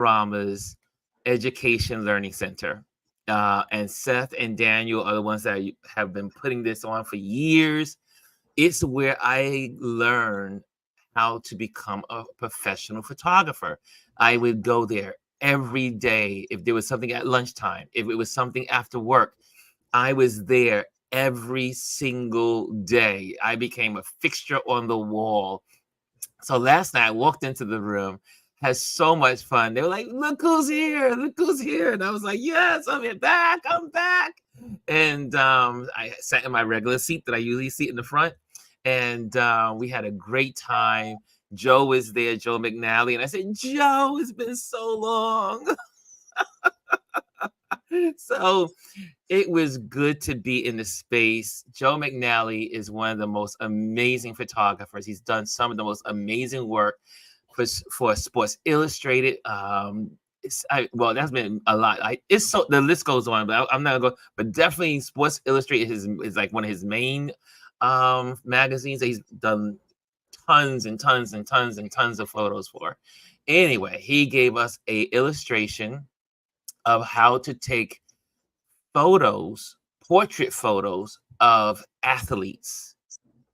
Rama's Education Learning Center. And Seth and Daniel are the ones that have been putting this on for years. It's where I learned how to become a professional photographer. I would go there every day. If there was something at lunchtime, if it was something after work, I was there every single day. I became a fixture on the wall. So last night I walked into the room, had so much fun. They were like, look who's here, look who's here. And I was like, yes, I'm back, I'm back. And I sat in my regular seat that I usually sit in the front. And we had a great time. Joe was there, Joe McNally. And I said, Joe, it's been so long. So it was good to be in the space. Joe McNally is one of the most amazing photographers. He's done some of the most amazing work for Sports Illustrated. Well, that's been a lot. It's so the list goes on, but I'm not gonna go. But definitely, Sports Illustrated is like one of his main magazines that he's done tons and tons and tons and tons of photos for. Anyway, he gave us a illustration of how to take photos, portrait photos of athletes.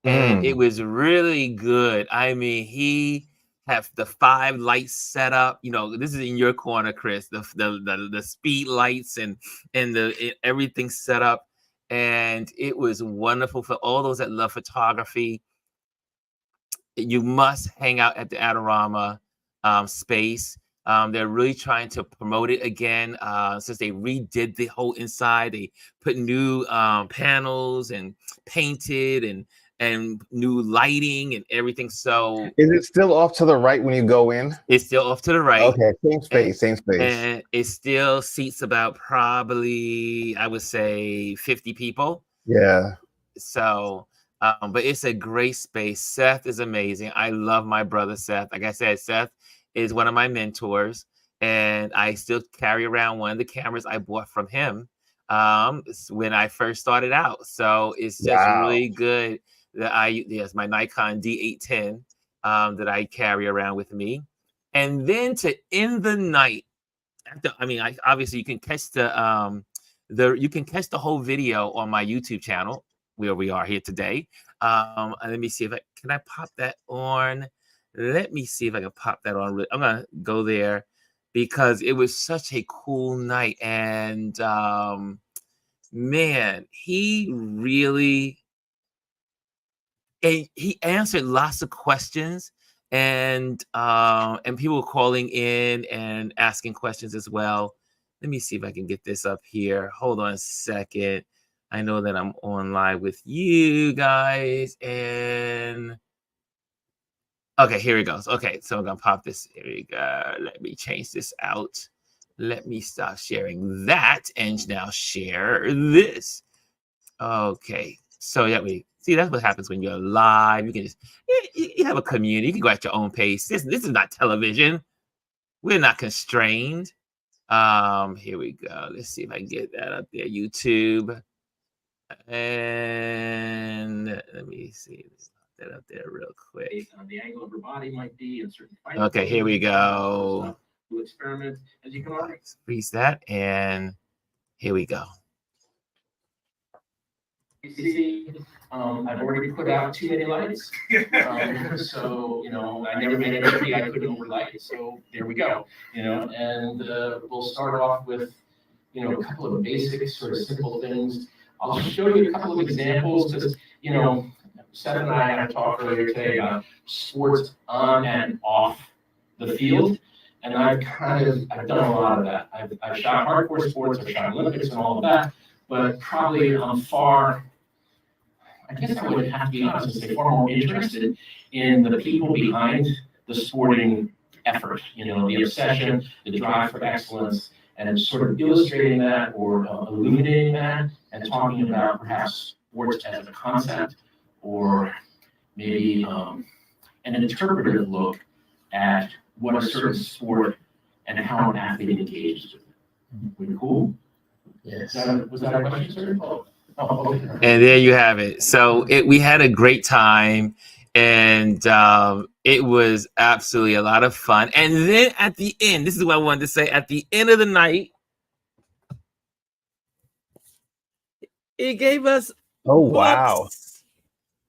And it was really good. I mean, he had the 5 lights set up. You know, this is in your corner, Chris. The speed lights and everything set up. And it was wonderful for all those that love photography. You must hang out at the Adorama space. They're really trying to promote it again since they redid the whole inside. They put new panels and painted and new lighting and everything. So is it still off to the right when you go in? It's still off to the right. Okay, same space. And it still seats about probably, I would say, 50 people. Yeah. So, but it's a great space. Seth is amazing. I love my brother Seth. Like I said, Seth is one of my mentors, and I still carry around one of the cameras I bought from him when I first started out. So it's just really good that yes, my Nikon D810 that I carry around with me. And then to end the night, obviously you can catch the whole video on my YouTube channel where we are here today. Let me see if can I pop that on. Let me see if I can pop that on. I'm gonna go there because it was such a cool night, and man, he really he answered lots of questions, and people were calling in and asking questions as well. Let me see if I can get this up here. Hold on a second. I know that I'm on live with you guys, and okay, here it goes. Okay, so I'm gonna pop this. Here we go. Let me change this out. Let me stop sharing that and now share this. Okay, so yeah, that's what happens when you're live. You can just you have a community. You can go at your own pace. This is not television. We're not constrained. Here we go. Let's see if I can get that up there. YouTube, and let me see that up there real quick. Based on the angle of her body might be in certain fights. Okay, here we go. To experiment as you can already freeze that, and here we go. You see, I've already put out too many lights, so I never made anything I couldn't overlight. So there we go, and we'll start off with a couple of basic sort of simple things. I'll show you a couple of examples because Seth and I had a talk earlier today about sports on and off the field. And I've done a lot of that. I've shot hardcore sports, I've shot Olympics and all of that, but probably I guess I would have to be honest and say far more interested in the people behind the sporting effort, the obsession, the drive for excellence, and sort of illustrating that or illuminating that and talking about perhaps sports as a concept or maybe an interpretive look at what a certain sport and how an athlete engages with it. Pretty cool? Yes. Was that a question, sir? Oh, okay. And there you have it. So we had a great time, And it was absolutely a lot of fun. And then at the end, this is what I wanted to say. At the end of the night, it gave us Oh wow! books,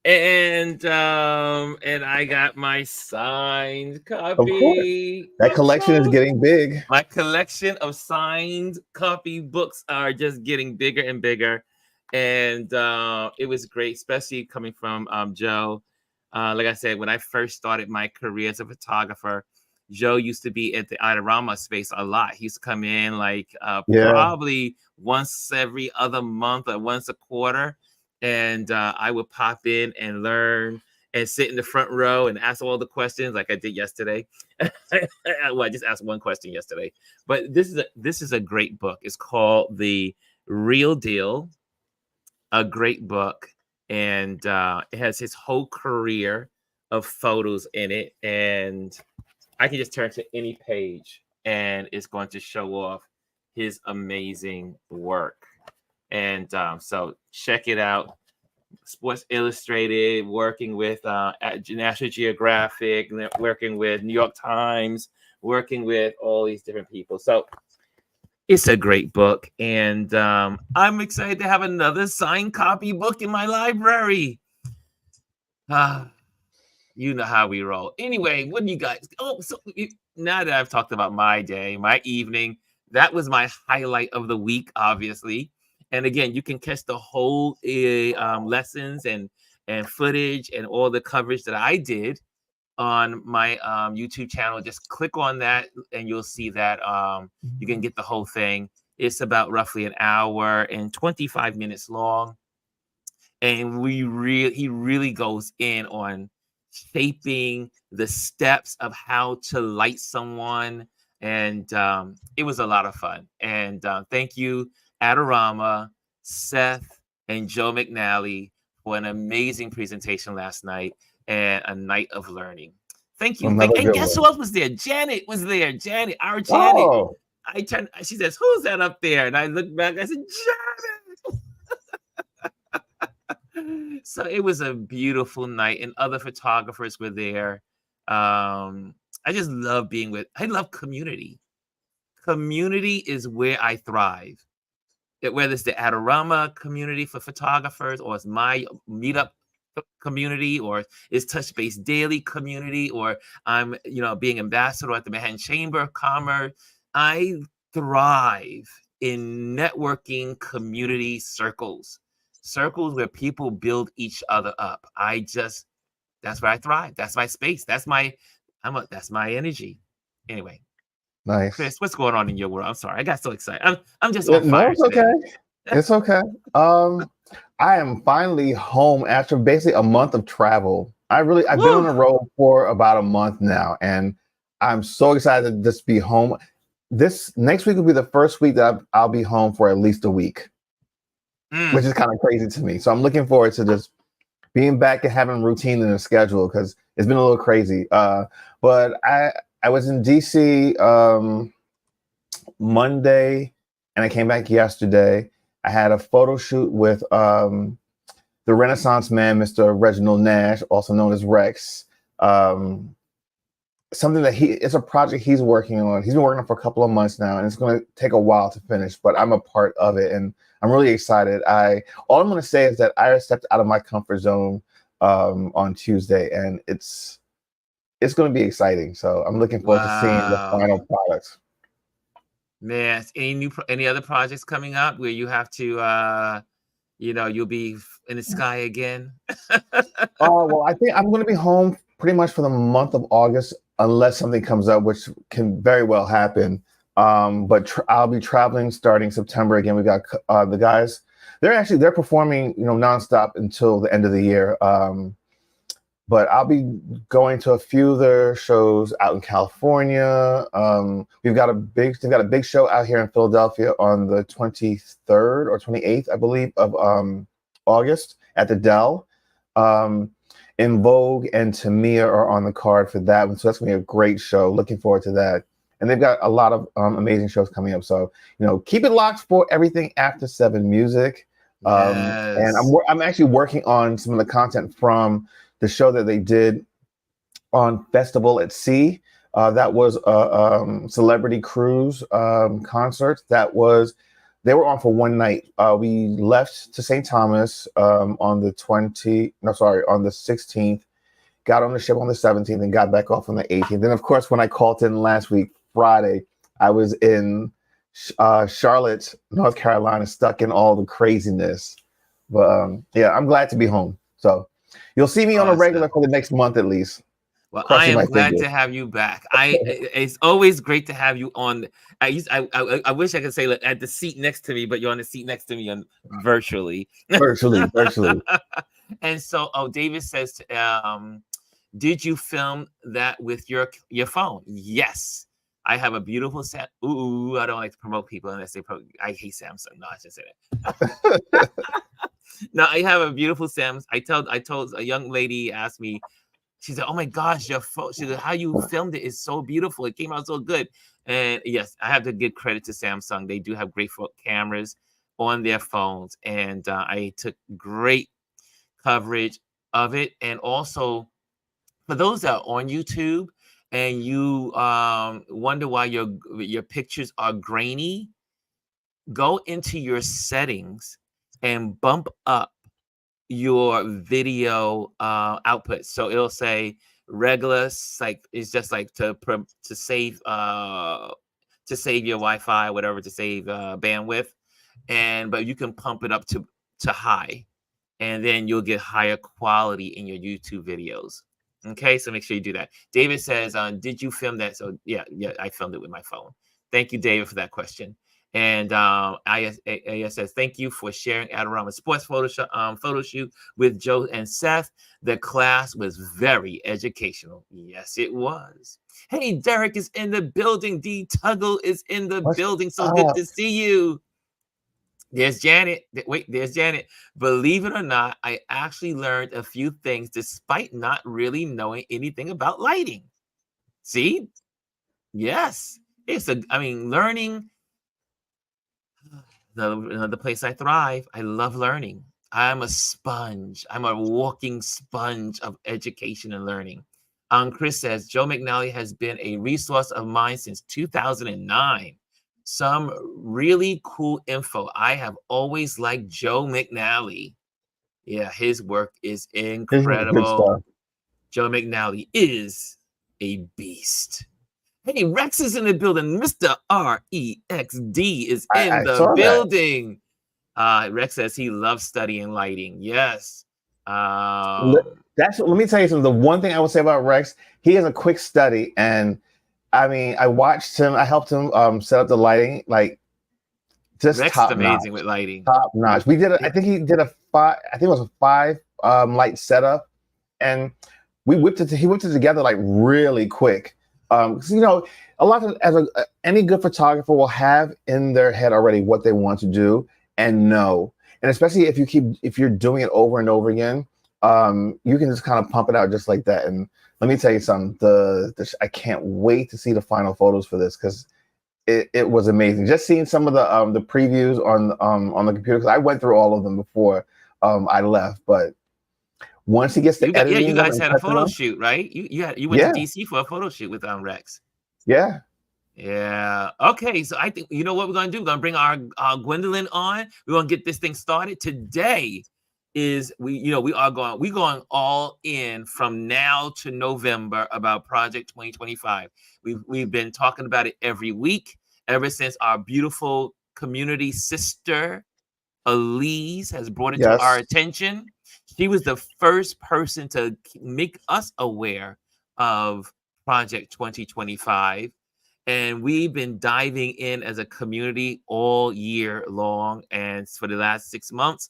and I got my signed Of course, copy. that collection is getting big. My collection of signed copy books are just getting bigger and bigger, and it was great, especially coming from Joe. Like I said, when I first started my career as a photographer, Joe used to be at the Itorama space a lot. He used to come in like Yeah. probably once every other month or once a quarter. And I would pop in and learn and sit in the front row and ask all the questions like I did yesterday. Well, I just asked one question yesterday. But this is a great book. It's called The Real Deal, a great book. And it has his whole career of photos in it. And I can just turn to any page and it's going to show off his amazing work. And so check it out. Sports Illustrated, working with National Geographic, working with New York Times, working with all these different people. So it's a great book. And I'm excited to have another signed copy book in my library. You know how we roll. Anyway, what do you guys? Oh, so now that I've talked about my day, my evening, that was my highlight of the week, obviously. And again, you can catch the whole lessons and footage and all the coverage that I did on my YouTube channel. Just click on that and you'll see that you can get the whole thing. It's about roughly an hour and 25 minutes long. And he really goes in on shaping the steps of how to light someone. And it was a lot of fun. And thank you, Adorama, Seth, and Joe McNally for an amazing presentation last night and a night of learning. Thank you. Another And good guess one. who else was there? Janet was there. Janet, our Janet. Oh, I turned. She says, "Who's that up there?" And I looked back. I said, "Janet." So it was a beautiful night, and other photographers were there. I just love being with. I love community. Community is where I thrive. Whether it's the Adorama community for photographers, or it's my meetup community, or it's Touch Base Daily community, or I'm being ambassador at the Manhattan Chamber of Commerce. I thrive in networking community circles where people build each other up. That's where I thrive. That's my space. That's my energy. Anyway, nice. Chris, what's going on in your world? I'm sorry, I got so excited. I'm just on No, fire it's today. okay. It's okay. I am finally home after basically a month of travel. I've been on the road for about a month now, and I'm so excited to just be home. This next week will be the first week that I'll be home for at least a week, which is kind of crazy to me. So I'm looking forward to just being back and having routine in the schedule because it's been a little crazy. But I was in DC Monday, and I came back yesterday. I had a photo shoot with the Renaissance man, Mr. Reginald Nash, also known as Rex. Something that it's a project he's working on. He's been working on for a couple of months now, and it's going to take a while to finish, but I'm a part of it, and I'm really excited. All I'm going to say is that I stepped out of my comfort zone on Tuesday, and it's going to be exciting. So I'm looking forward to seeing the final product. Man, any other projects coming up where you have to, you'll be in the sky again? Well, I think I'm going to be home pretty much for the month of August, unless something comes up, which can very well happen. But I'll be traveling starting September again. We got the guys. They're performing, nonstop until the end of the year. But I'll be going to a few of their shows out in California. They've got a big show out here in Philadelphia on the 23rd or 28th, I believe, of August at the Dell. In Vogue and Tamia are on the card for that one, so that's gonna be a great show. Looking forward to that. And they've got a lot of amazing shows coming up. So keep it locked for everything After 7 Music. Yes. And I'm actually working on some of the content from the show that they did on Festival at Sea. That was a celebrity cruise concert. They were on for one night. We left to St. Thomas on the 16th, got on the ship on the 17th, and got back off on the 18th. And of course, when I called in last week, Friday, I was in Charlotte, North Carolina, stuck in all the craziness. But yeah, I'm glad to be home. So you'll see me on a regular for the next month at least. Well, I am glad to have you back. It's always great to have you on. I wish I could say at the seat next to me, but you're on the seat next to me virtually. Virtually. And so, David says, did you film that with your phone? Yes. I have a beautiful set. Ooh, I don't like to promote people unless they I hate Samsung. No, I should say that. No, I have a beautiful Samsung. I told a young lady asked me, she said, "Oh my gosh, your phone." She said, "How you filmed it is so beautiful. It came out so good." And yes, I have to give credit to Samsung. They do have great cameras on their phones, and I took great coverage of it. And also, for those that are on YouTube and you wonder why your pictures are grainy, go into your settings and bump up your video output. So it'll say regular, like it's just like to save your Wi-Fi, whatever, to save bandwidth, but you can pump it up to high, and then you'll get higher quality in your YouTube videos. Okay, so make sure you do that. David says, did you film that? So yeah, I filmed it with my phone. Thank you, David, for that question. And AS says, thank you for sharing Adorama Sports photo shoot with Joe and Seth. The class was very educational. Yes, it was. Hey, Derek is in the building. D Tuggle is in the building. So good to see you. There's Janet. Wait, there's Janet. Believe it or not, I actually learned a few things despite not really knowing anything about lighting. See? Yes. Learning. The place I thrive. I love learning. I'm a sponge. I'm a walking sponge of education and learning. Chris says, Joe McNally has been a resource of mine since 2009. Some really cool info. I have always liked Joe McNally. Yeah, his work is incredible. Joe McNally is a beast. Hey, Rex is in the building. Mr. REXD is in the building. Rex says he loves studying lighting. Yes. Let me tell you something. The one thing I would say about Rex, he has a quick study, and I watched him. I helped him set up the lighting, like just Rex top is amazing notch. With lighting. Top notch. We did. I think he did a 5. I think it was a 5 light setup, and he whipped it together like really quick. A lot of any good photographer will have in their head already what they want to do and know, and especially if you're doing it over and over again, you can just kind of pump it out just like that. And let me tell you something, I can't wait to see the final photos for this because it was amazing. Just seeing some of the previews on the computer, because I went through all of them before I left, but once he gets to editing, you guys had a photo shoot, right? You went to DC for a photo shoot with Rex. Yeah. Yeah. Okay. So I think, you know what we're going to do? We're going to bring our Gwendolyn on. We're going to get this thing started. Today is we're going all in from now to November about Project 2025. We've been talking about it every week ever since our beautiful community sister Elise has brought it to our attention. She was the first person to make us aware of Project 2025. And we've been diving in as a community all year long and for the last 6 months.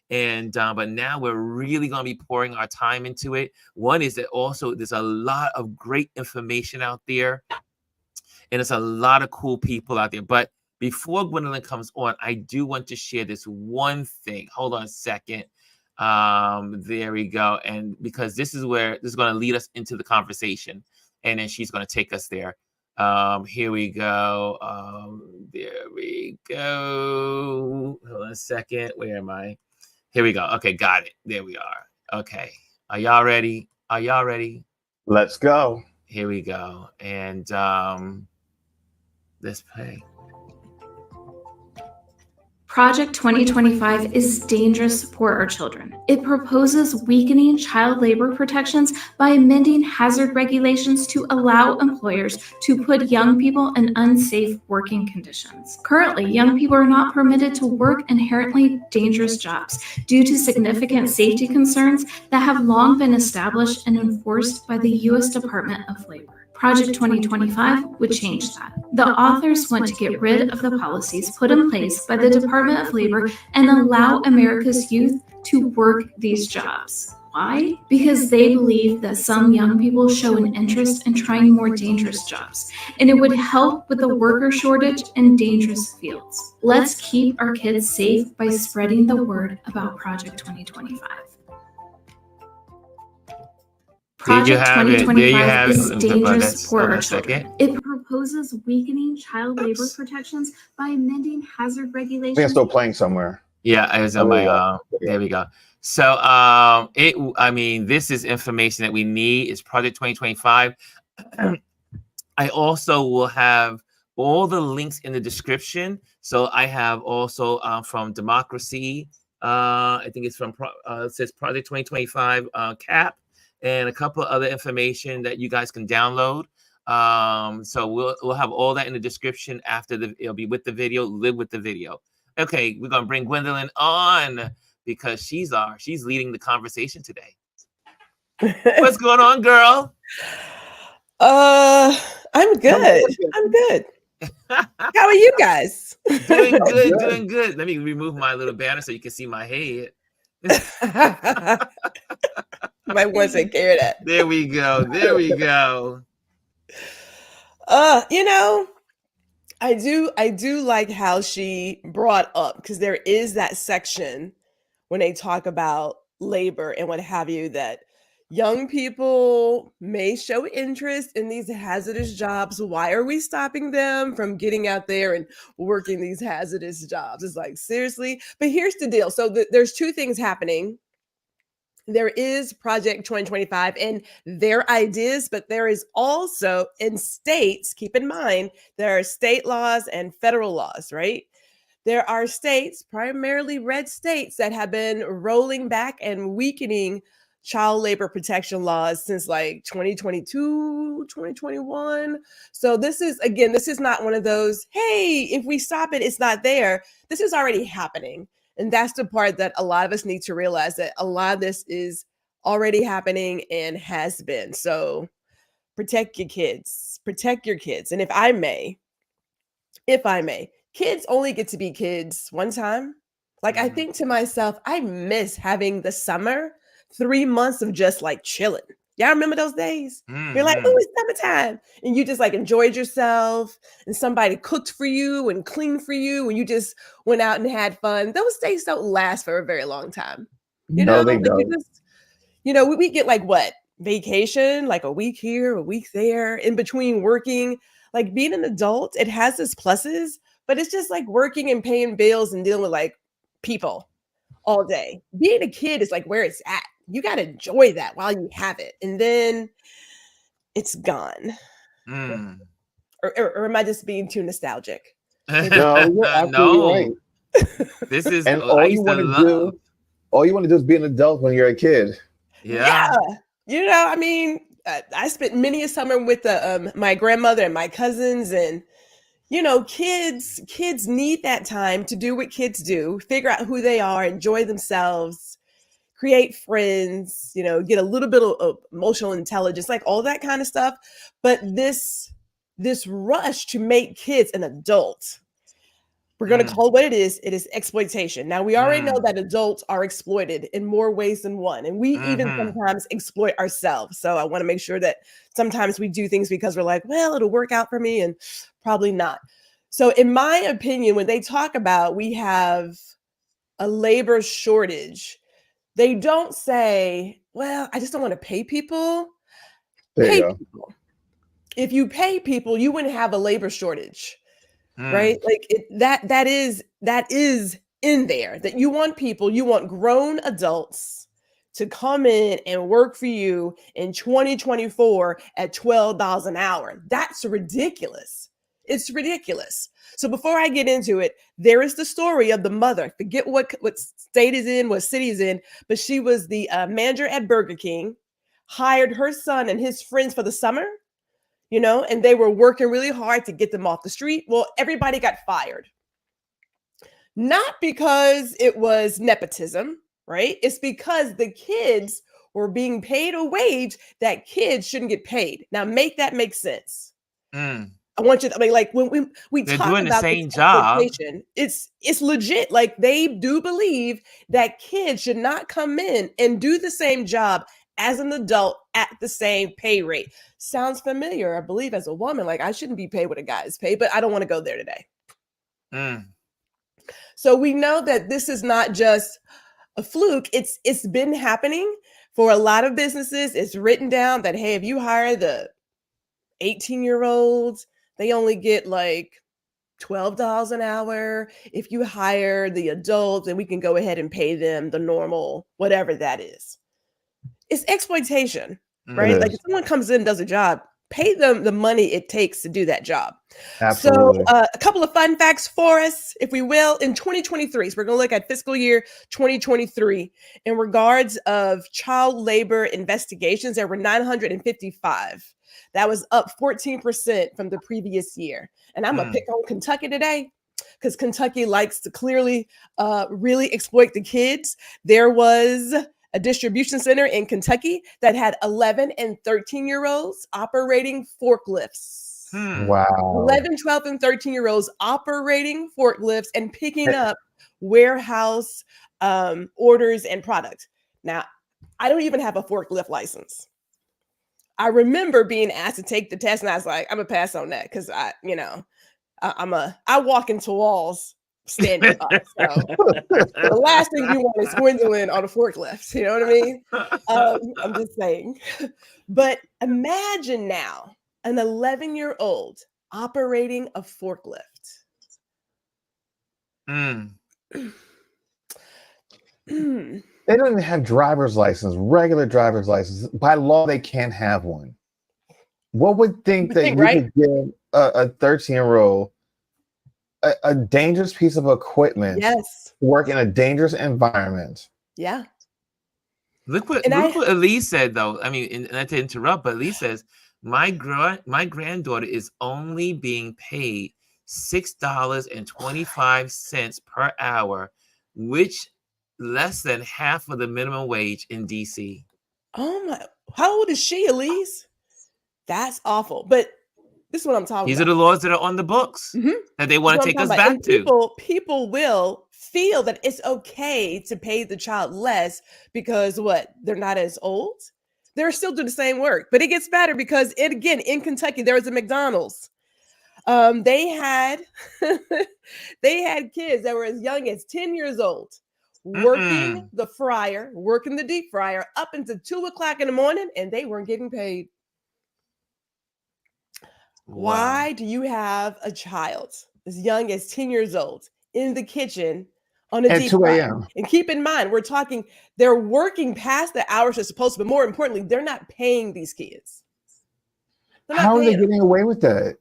And but now we're really going to be pouring our time into it. One is that also there's a lot of great information out there. And there's a lot of cool people out there. But before Gwendolyn comes on, I do want to share this one thing. Hold on a second. There we go. And because this is going to lead us into the conversation. And then she's going to take us there. Here we go. There we go. Hold on a second. Where am I? Here we go. Okay, got it. There we are. Okay. Are y'all ready? Are y'all ready? Let's go. Here we go. And let's play. Project 2025 is dangerous for our children. It proposes weakening child labor protections by amending hazard regulations to allow employers to put young people in unsafe working conditions. Currently, young people are not permitted to work inherently dangerous jobs due to significant safety concerns that have long been established and enforced by the U.S. Department of Labor. Project 2025 would change that. The authors want to get rid of the policies put in place by the Department of Labor and allow America's youth to work these jobs. Why? Because they believe that some young people show an interest in trying more dangerous jobs, and it would help with the worker shortage in dangerous fields. Let's keep our kids safe by spreading the word about Project 2025. Project 2025 is dangerous for our children. It proposes weakening child labor protections by amending hazard I think it's regulations. still playing somewhere. Yeah, it was on my there we go. So I mean, this is information that we need. It's Project 2025. I also will have all the links in the description. So I have also from Democracy. I think it's from it says Project 2025 CAP, and a couple of other information that you guys can download. So we'll have all that in the description after it'll be with the video, live with the video. Okay, we're gonna bring Gwendolyn on because she's leading the conversation today. What's going on, girl? I'm good. I'm good. How are you guys? Doing good, doing good. Let me remove my little banner so you can see my head. Might want to take care of that. There we go. There we go. You know, I do like how she brought up, because there is that section when they talk about labor and what have you, that young people may show interest in these hazardous jobs. Why are we stopping them from getting out there and working these hazardous jobs? It's like, seriously? But here's the deal. So there's two things happening. There is Project 2025 and their ideas, but there is also in states, keep in mind, there are state laws and federal laws, right? There are states, primarily red states, that have been rolling back and weakening child labor protection laws since like 2022, 2021. So this is not one of those, hey, if we stop it, it's not there. This is already happening. And that's the part that a lot of us need to realize, that a lot of this is already happening and has been. So protect your kids, protect your kids. And if I may, kids only get to be kids one time. Like, I think to myself, I miss having the summer, 3 months of just like chilling. Y'all remember those days? You're like, oh, it's summertime. And you just like enjoyed yourself, and somebody cooked for you and cleaned for you, and you just went out and had fun. Those days don't last for a very long time. You know, they like don't. we get like what? Vacation, like a week here, a week there, in between working. Like, being an adult, it has its pluses, but it's just like working and paying bills and dealing with like people all day. Being a kid is like where it's at. You got to enjoy that while you have it, and then it's gone. Or am I just being too nostalgic? No, you're absolutely right. This is, and all you want to do is be an adult when you're a kid. Yeah. You know, I mean, I spent many a summer with my grandmother and my cousins, and you know, kids need that time to do what kids do, figure out who they are, enjoy themselves, create friends, you know, get a little bit of emotional intelligence, like all that kind of stuff. But this rush to make kids an adult, we're going to call it what it is. It is exploitation. Now, we already know that adults are exploited in more ways than one, and we even sometimes exploit ourselves. So I want to make sure that sometimes we do things because we're like, well, it'll work out for me, and probably not. So in my opinion, when they talk about we have a labor shortage, they don't say, well, I just don't want to pay people. Pay people. If you pay people, you wouldn't have a labor shortage, right? Like that is in there, that you want grown adults to come in and work for you in 2024 at $12 an hour. That's ridiculous. It's ridiculous. So before I get into it, there is the story of the mother. Forget what state is in, what city is in, but she was the manager at Burger King, hired her son and his friends for the summer, and they were working really hard to get them off the street. Well, everybody got fired. Not because it was nepotism, right? It's because the kids were being paid a wage that kids shouldn't get paid. Now, make that make sense. I want you to, like when we They're talk doing the about same this job. exploitation, it's legit. Like they do believe that kids should not come in and do the same job as an adult at the same pay rate. Sounds familiar, I believe, as a woman. Like I shouldn't be paid what a guy is paid, but I don't want to go there today. So we know that this is not just a fluke. It's been happening for a lot of businesses. It's written down that, hey, if you hire the 18-year-olds, they only get like $12 an hour. If you hire the adults, then we can go ahead and pay them the normal, whatever that is. It's exploitation, right? Like if someone comes in and does a job, pay them the money it takes to do that job. Absolutely. So a couple of fun facts for us, if we will, in 2023. So we're going to look at fiscal year 2023. In regards of child labor investigations, there were 955. That was up 14% from the previous year. And I'm going to pick on Kentucky today because Kentucky likes to clearly really exploit the kids. There was a distribution center in Kentucky that had 11 and 13-year-olds operating forklifts. Wow. 11, 12, and 13-year-olds operating forklifts and picking up warehouse orders and products. Now, I don't even have a forklift license. I remember being asked to take the test, and I was like, I'm gonna pass on that because I walk into walls standing up. So the last thing you want is swindling on a forklift. You know what I mean? I'm just saying. But imagine now an 11-year-old operating a forklift. They don't even have driver's license, regular driver's license. By law, they can't have one. What would think that you could give a 13-year-old a dangerous piece of equipment, work in a dangerous environment? Yeah. Look what Elise said, though. I mean, not to interrupt, but Elise says, my granddaughter is only being paid $6.25 per hour, which less than half of the minimum wage in DC. Oh my! How old is she, Elise? That's awful. But this is what I'm talking about. These are the laws that are on the books that they want to take us back to. People will feel that it's okay to pay the child less because they're not as old. They're still doing the same work, but it gets better because in Kentucky there was a McDonald's. They had kids that were as young as 10 years old working the deep fryer up until 2:00 in the morning, and they weren't getting paid. Wow. Why do you have a child as young as 10 years old in the kitchen on a deep fryer? And keep in mind, they're working past the hours they're supposed to, but more importantly, they're not paying these kids. How are they getting away with that?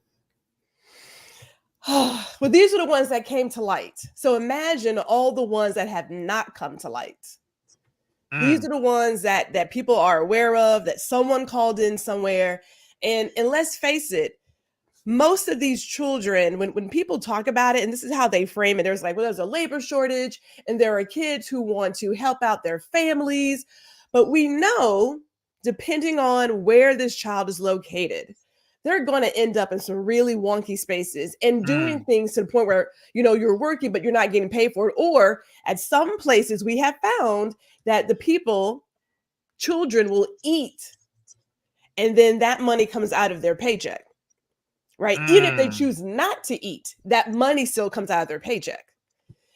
Well, these are the ones that came to light. So imagine all the ones that have not come to light. These are the ones that people are aware of, that someone called in somewhere. And let's face it, most of these children, when people talk about it, and this is how they frame it, there's a labor shortage, and there are kids who want to help out their families. But we know, depending on where this child is located, they're going to end up in some really wonky spaces and doing things to the point where, you're working, but you're not getting paid for it. Or at some places we have found that children will eat, and then that money comes out of their paycheck, right? Even if they choose not to eat, that money still comes out of their paycheck.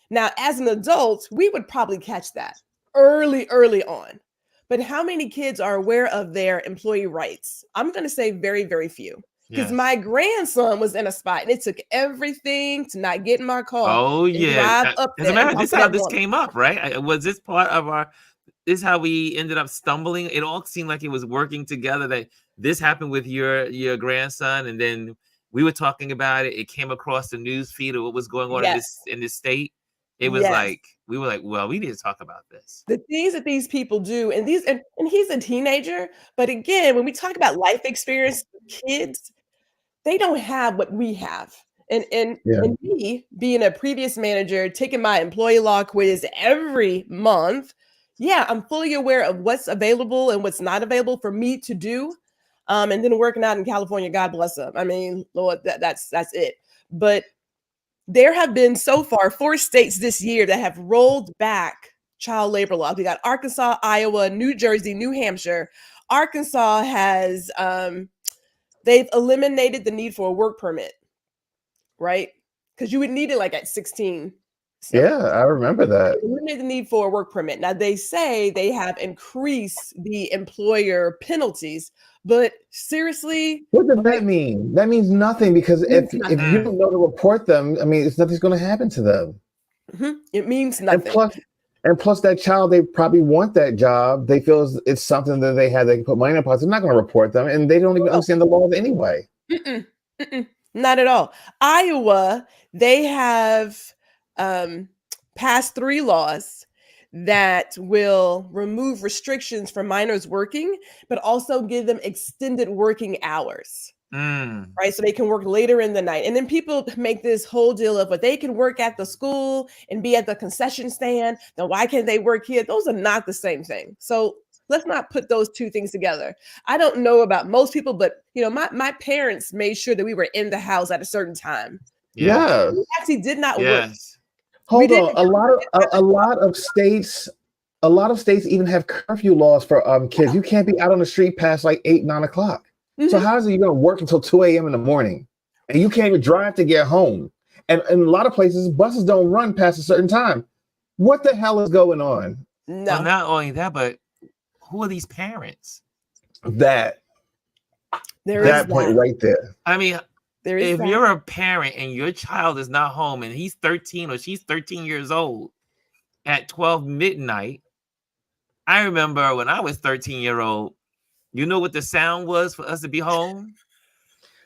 Now, as an adult, we would probably catch that early on. But how many kids are aware of their employee rights? I'm going to say very, very few. Because my grandson was in a spot, and it took everything to not get in my car. Oh, yeah. Drive up As a matter of fact, this is how this came up, right? Was this part of our this is how we ended up stumbling. It all seemed like it was working together. That this happened with your grandson, and then we were talking about it. It came across the news feed of what was going on Yes. in this state. It was Yes. like we were like, well, we need to talk about this. The things that these people do, and he's a teenager, but again, when we talk about life experience, kids, they don't have what we have. And me being a previous manager, taking my employee law quiz every month, yeah, I'm fully aware of what's available and what's not available for me to do. And then working out in California, God bless them. I mean, Lord, that's it. But there have been so far 4 states this year that have rolled back child labor laws. We got Arkansas, Iowa, New Jersey, New Hampshire. Arkansas has they've eliminated the need for a work permit, right? Because you would need it like at 16. So Yeah, I remember that. eliminated the need for a work permit. Now they say they have increased the employer penalties, but seriously, What does that mean? That means nothing, because if you don't know to report them, I mean, nothing's going to happen to them. It means nothing. And plus, that child, they probably want that job. They feel it's something that they have. They can put money in a pot. They're not going to report them, and they don't even understand the laws anyway. Not at all. Iowa, they have passed 3 laws that will remove restrictions for minors working, but also give them extended working hours. Right, so they can work later in the night. And then people make this whole deal of, but they can work at the school and be at the concession stand. Then why can't they work here? Those are not the same thing. So let's not put those two things together. I don't know about most people, but my parents made sure that we were in the house at a certain time. Yeah, we actually did not work. Hold on, a lot of states even have curfew laws for kids. You can't be out on the street past like 8, 9 o'clock. So how is it you're going to work until 2 a.m. in the morning, and you can't even drive to get home? And in a lot of places, buses don't run past a certain time. What the hell is going on? No, well, not only that, but who are these parents? That point right there. I mean, if you're a parent and your child is not home and he's 13 or she's 13 years old at 12 midnight, I remember when I was 13-year-old. You know what the sound was for us to be home?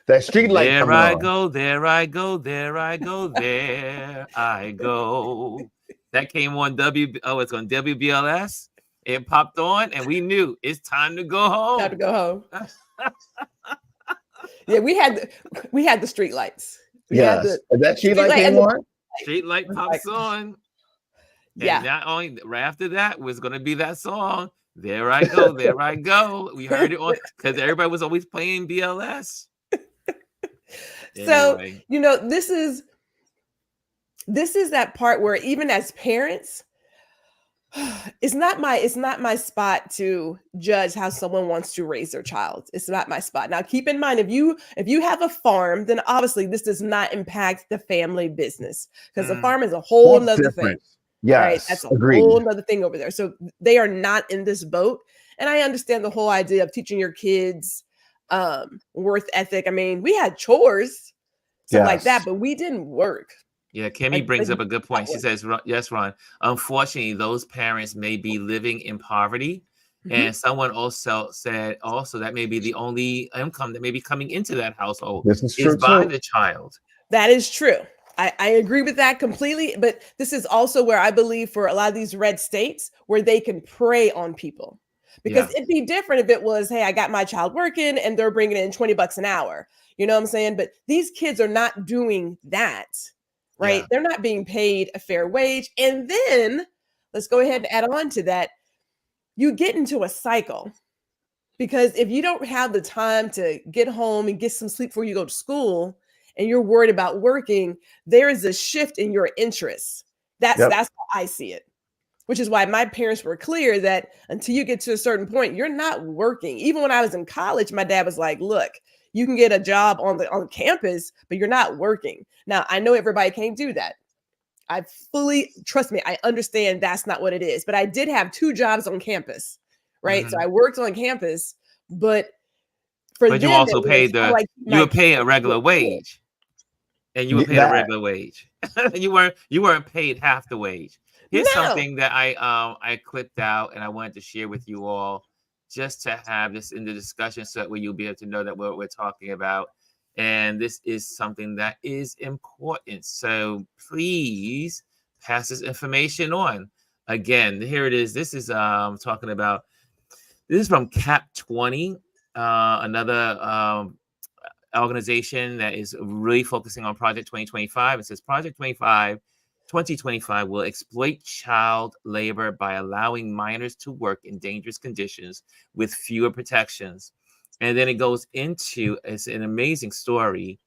That street light. There I go, there I go, there I go, there I go. That came on it's on WBLS. It popped on, and we knew it's time to go home. Time to go home. Yeah, we had the street lights. Yes, that street light came on. Street light pops on. Yeah. And not only right after that was going to be that song. There I go, there I go. We heard it on because everybody was always playing BLS. So, anyway. This is that part where even as parents, it's not my spot to judge how someone wants to raise their child. It's not my spot. Now, keep in mind, if you have a farm, then obviously this does not impact the family business, because the farm is a whole nother thing. Yes, right? That's a whole other thing over there. So they are not in this boat. And I understand the whole idea of teaching your kids worth ethic. I mean, we had chores, stuff like that, but we didn't work. Yeah, Kimmy brings up a good point. She says, yes, Ron, unfortunately, those parents may be living in poverty. And someone also said that may be the only income that may be coming into that household is by the child. That is true. I agree with that completely. But this is also where I believe for a lot of these red states where they can prey on people, because it'd be different if it was, hey, I got my child working and they're bringing in $20 an hour. You know what I'm saying? But these kids are not doing that, right? They're not being paid a fair wage. And then let's go ahead and add on to that. You get into a cycle, because if you don't have the time to get home and get some sleep before you go to school, and you're worried about working, there is a shift in your interests. That's how I see it, which is why my parents were clear that until you get to a certain point, you're not working. Even when I was in college, my dad was like, look, you can get a job on campus, but you're not working. Now, I know everybody can't do that. Trust me, I understand that's not what it is, but I did have 2 jobs on campus, right? So I worked on campus, but you also paid you were paying a regular wage. And you were paid a regular wage. You weren't paid half the wage. Here's No. something that I clipped out and I wanted to share with you all, just to have this in the discussion, so that way you'll be able to know that what we're talking about. And this is something that is important. So please pass this information on. Again, here it is. This is talking about, this is from Cap 20, another organization that is really focusing on Project 2025. It says Project 2025 will exploit child labor by allowing minors to work in dangerous conditions with fewer protections. And then it goes into, it's an amazing story.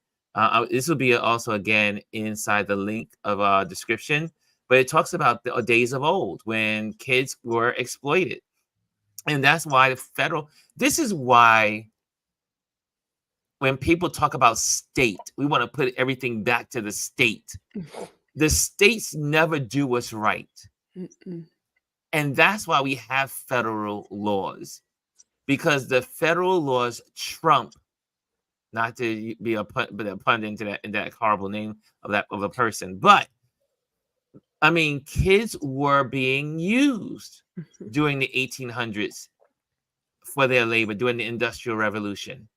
This will be also, again, inside the link of our description, but it talks about the days of old when kids were exploited. And that's why this is why when people talk about state, we want to put everything back to the state. The states never do what's right. Mm-mm. And that's why we have federal laws, because the federal laws trump, not to be a pun into that horrible name of a person, but I mean, kids were being used during the 1800s for their labor during the Industrial Revolution.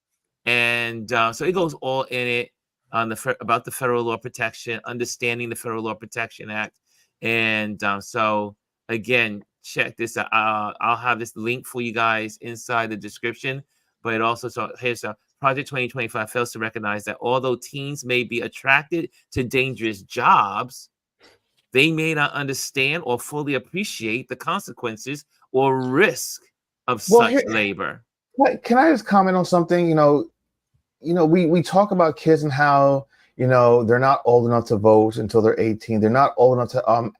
And so it goes all in it on about the federal law protection, understanding the Federal Law Protection Act. And so again, check this out. I'll have this link for you guys inside the description. But it also, so here's Project 2025 fails to recognize that although teens may be attracted to dangerous jobs, they may not understand or fully appreciate the consequences or risk of such labor. Can I just comment on something? We talk about kids and how, they're not old enough to vote until they're 18. They're not old enough to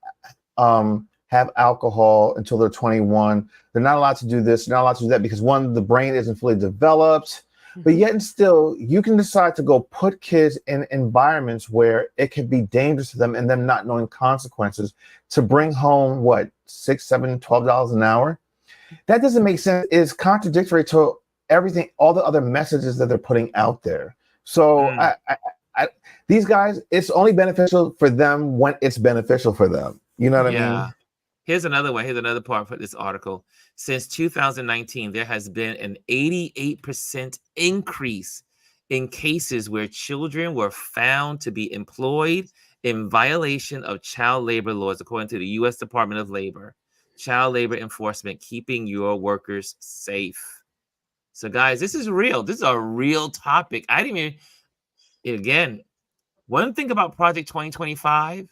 have alcohol until they're 21. They're not allowed to do this, not allowed to do that, because one, the brain isn't fully developed. But yet and still, you can decide to go put kids in environments where it could be dangerous to them and them not knowing consequences, to bring home what, $6, $7, $12 an hour. That doesn't make sense. It's contradictory to everything, all the other messages that they're putting out there. So these guys, it's only beneficial for them when it's beneficial for them. You know what I mean? Here's another one. Here's another part for this article. Since 2019, there has been an 88% increase in cases where children were found to be employed in violation of child labor laws, according to the U.S. Department of Labor. Child labor enforcement, keeping your workers safe. So, guys, this is real. This is a real topic. I didn't even, again, one thing about Project 2025,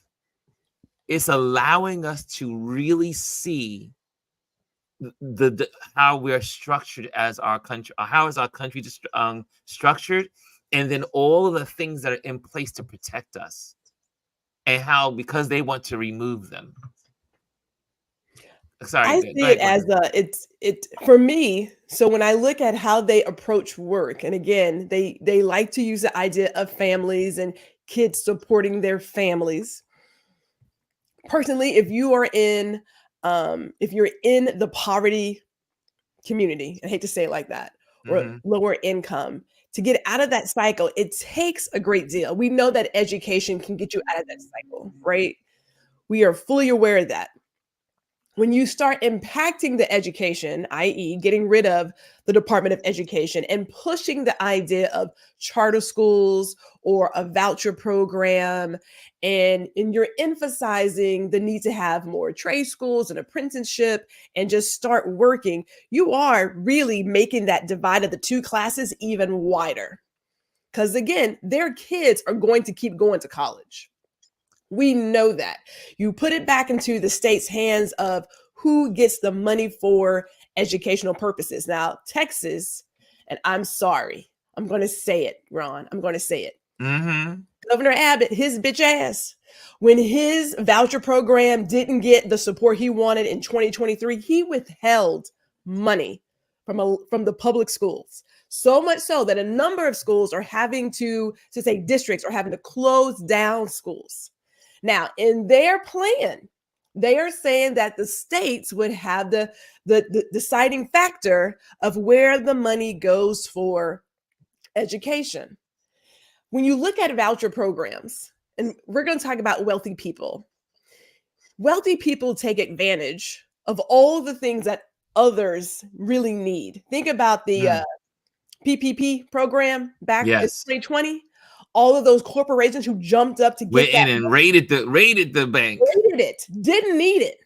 it's allowing us to really see the how we're structured as our country, how is our country structured, and then all of the things that are in place to protect us, and how, because they want to remove them. Sorry, I see it as it's for me. So when I look at how they approach work, and again, they like to use the idea of families and kids supporting their families. Personally, if you're in the poverty community, I hate to say it like that, or lower income, to get out of that cycle, it takes a great deal. We know that education can get you out of that cycle, right? We are fully aware of that. When you start impacting the education, i.e., getting rid of the Department of Education and pushing the idea of charter schools or a voucher program, and you're emphasizing the need to have more trade schools and apprenticeship and just start working, you are really making that divide of the two classes even wider. Because again, their kids are going to keep going to college. We know that. You put it back into the state's hands of who gets the money for educational purposes. Now, Texas, and I'm sorry, I'm going to say it, Ron, I'm going to say it. Governor Abbott, his bitch ass, when his voucher program didn't get the support he wanted in 2023, he withheld money from the public schools. So much so that a number of schools are having to say districts are having to close down schools. Now, in their plan, they are saying that the states would have the deciding factor of where the money goes for education. When you look at voucher programs, and we're going to talk about wealthy people, wealthy people take advantage of all the things that others really need. Think about the PPP program back in Yes. 2020. All of those corporations who jumped up to Went get that in and raided the bank. raided it, didn't need it.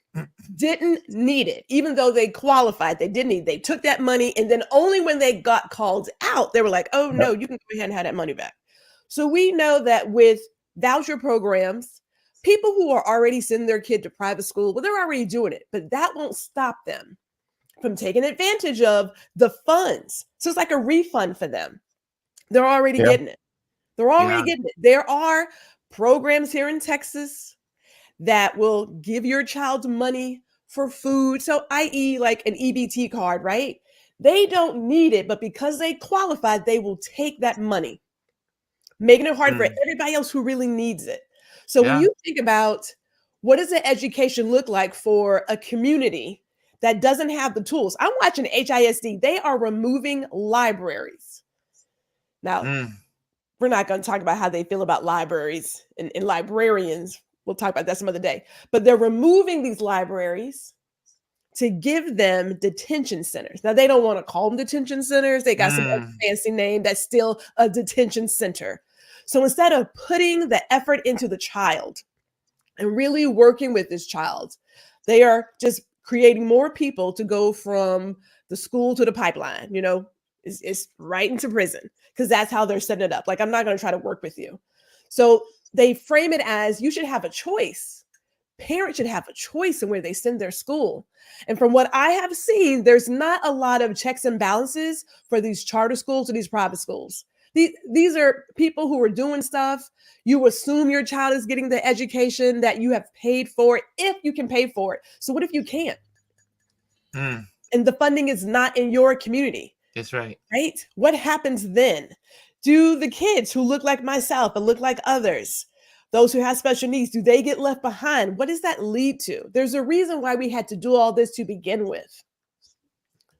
Didn't need it, even though they qualified. They didn't need. They took that money, and then only when they got called out, they were like, "Oh no, you can go ahead and have that money back." So we know that with voucher programs, people who are already sending their kid to private school, well, they're already doing it, but that won't stop them from taking advantage of the funds. So it's like a refund for them. They're already getting it. They're already getting it. There are programs here in Texas that will give your child money for food. So, i.e., like an EBT card, right? They don't need it, but because they qualify, they will take that money, making it hard for everybody else who really needs it. So, when you think about what does the education look like for a community that doesn't have the tools? I'm watching HISD. They are removing libraries. Now, we're not going to talk about how they feel about libraries and librarians. We'll talk about that some other day. But they're removing these libraries to give them detention centers. Now, they don't want to call them detention centers. They got some fancy name that's still a detention center. So instead of putting the effort into the child and really working with this child, they are just creating more people to go from the school to the pipeline. You know, it's right into prison because that's how they're setting it up. Like, I'm not going to try to work with you. So they frame it as you should have a choice. Parents should have a choice in where they send their school. And from what I have seen, there's not a lot of checks and balances for these charter schools or these private schools. These are people who are doing stuff. You assume your child is getting the education that you have paid for if you can pay for it. So what if you can't? And the funding is not in your community. That's right. Right? What happens then? Do the kids who look like myself and look like others, those who have special needs, do they get left behind? What does that lead to? There's a reason why we had to do all this to begin with.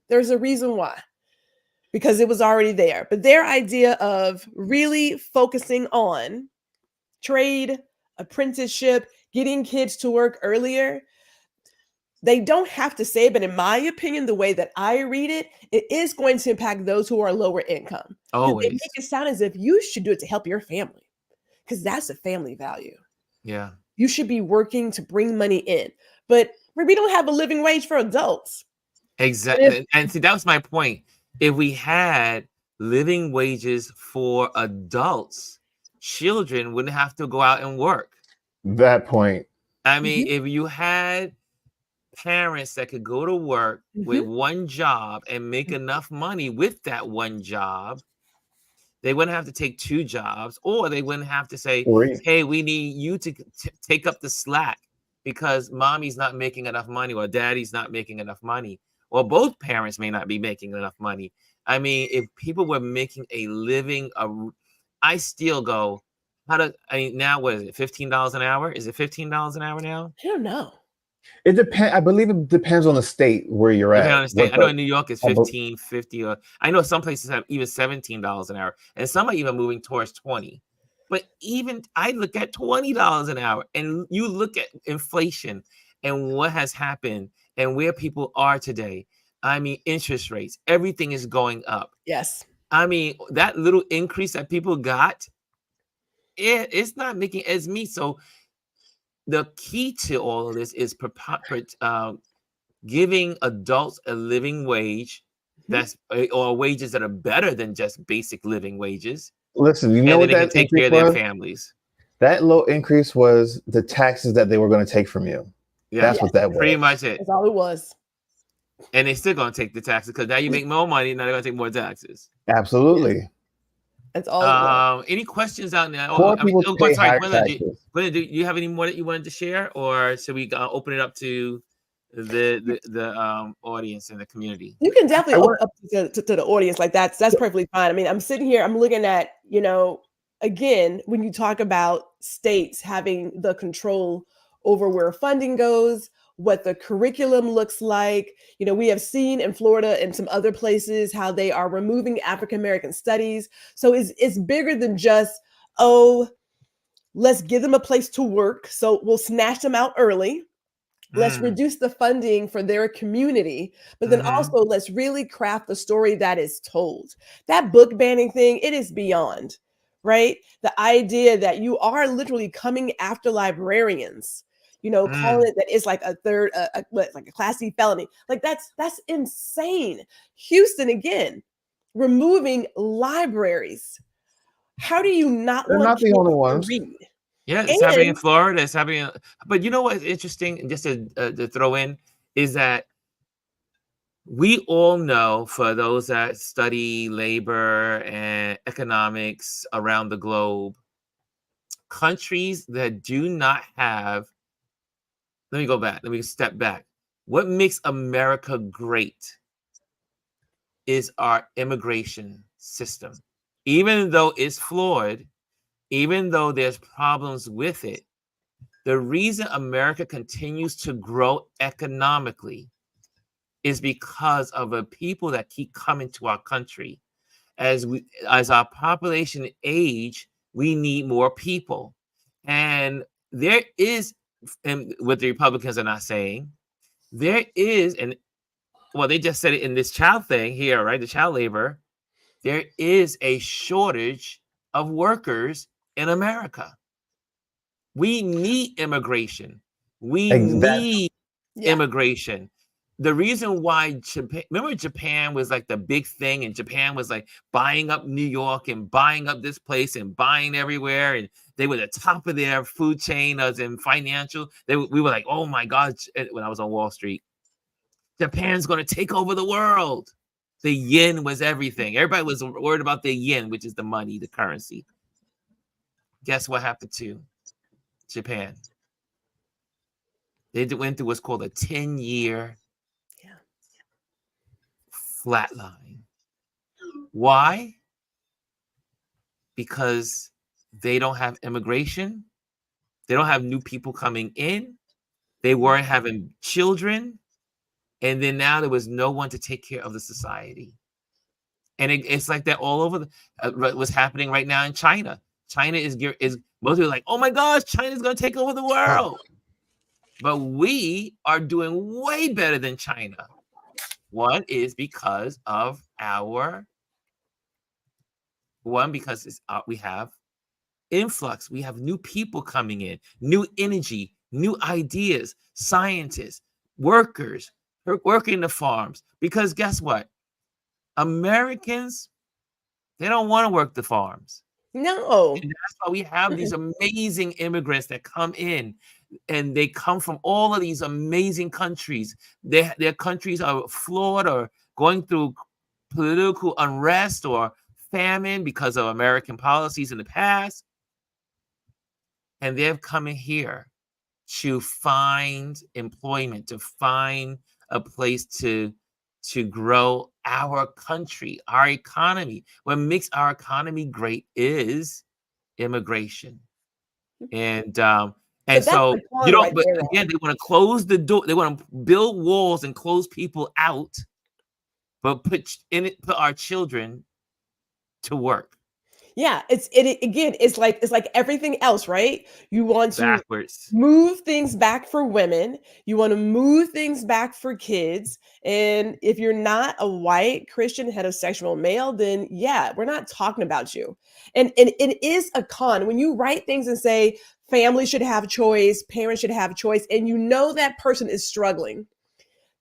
There's a reason why. Because it was already there. But their idea of really focusing on trade, apprenticeship, getting kids to work earlier, they don't have to say, but in my opinion, the way that I read it, it is going to impact those who are lower income. Always. They make it sound as if you should do it to help your family, because that's a family value. Yeah. You should be working to bring money in. But we don't have a living wage for adults. Exactly. And see, that was my point. If we had living wages for adults, children wouldn't have to go out and work. That point. I mean, if you had parents that could go to work with one job and make enough money with that one job, they wouldn't have to take two jobs, or they wouldn't have to say, hey, we need you to take up the slack because mommy's not making enough money or daddy's not making enough money. Or both parents may not be making enough money. I mean, if people were making a living, I still go, now what is it, $15 an hour? Is it $15 an hour now? I don't know. It depends. I believe it depends on the state where you're at. I understand. I know in New York it's $15.50, or I know some places have even $17 an hour, and some are even moving towards $20. But even I look at $20 an hour, and you look at inflation and what has happened and where people are today. I mean, interest rates, everything is going up. Yes. I mean, that little increase that people got, it's not making ends meet. So the key to all of this is giving adults a living wage or wages that are better than just basic living wages. Listen, you know what that take care of their families. That low increase was the taxes that they were going to take from you. Yeah, that's what that was. Pretty much it. That's all it was. And they're still going to take the taxes because now you make more money. Now they're going to take more taxes. Absolutely. That's all. Any questions out there? Sorry, do you have any more that you wanted to share, or should we open it up to the audience and the community? You can definitely open up to the audience like that's perfectly fine. I mean, I'm sitting here, I'm looking at, again, when you talk about states having the control over where funding goes, what the curriculum looks like. We have seen in Florida and some other places how they are removing African-American studies. So it's bigger than just, let's give them a place to work. So we'll snatch them out early. Let's Mm, reduce the funding for their community, but then mhm, also let's really craft the story that is told. That book banning thing, it is beyond, right? The idea that you are literally coming after librarians, calling mm. it that it's like a third, like a Class C felony. Like that's insane. Houston again, removing libraries. How do you not They're want not the kids only to ones. read? Yeah, it's happening in And Florida. It's happening, but you know what's interesting? Just to throw in is that we all know, for those that study labor and economics around the globe, countries that do not have, let me go back, let me step back. What makes America great is our immigration system. Even though it's flawed, even though there's problems with it, the reason America continues to grow economically is because of the people that keep coming to our country. As our population age, we need more people. And there is, and what the Republicans are not saying, there is, and well, they just said it in this child thing here, right? The child labor. There is a shortage of workers in America. We need immigration. We That need yeah, immigration. The reason why Japan, remember Japan was like the big thing, and Japan was like buying up New York and buying up this place and buying everywhere, and they were the top of their food chain as in financial. We were like, oh my God, when I was on Wall Street, Japan's going to take over the world. The yen was everything. Everybody was worried about the yen, which is the money, the currency. Guess what happened to Japan? They went through what's called a 10-year yeah. flatline. Why? Because they don't have immigration. They don't have new people coming in. They weren't having children. And then now there was no one to take care of the society. And it's like that all over what's happening right now in China. China is most people are like, oh my gosh, China's going to take over the world. But we are doing way better than China. One is because of we have influx. We have new people coming in, new energy, new ideas, scientists, workers working the farms. Because guess what? Americans, they don't want to work the farms. No. And that's why we have these amazing immigrants that come in, and they come from all of these amazing countries. Their countries are flawed or going through political unrest or famine because of American policies in the past. And they're coming here to find employment, to find a place to grow our country, our economy. What makes our economy great is immigration. And But that's so the you con don't, right but there, again, though. they want to close the door, they want to build walls and close people out, but put our children to work Yeah, again, it's like everything else, right? You want to backwards. move things back for women, you want to move things back for kids, and if you're not a white Christian heterosexual male, then yeah, we're not talking about you. And it is a con when you write things and say family should have choice, parents should have choice, and you know that person is struggling.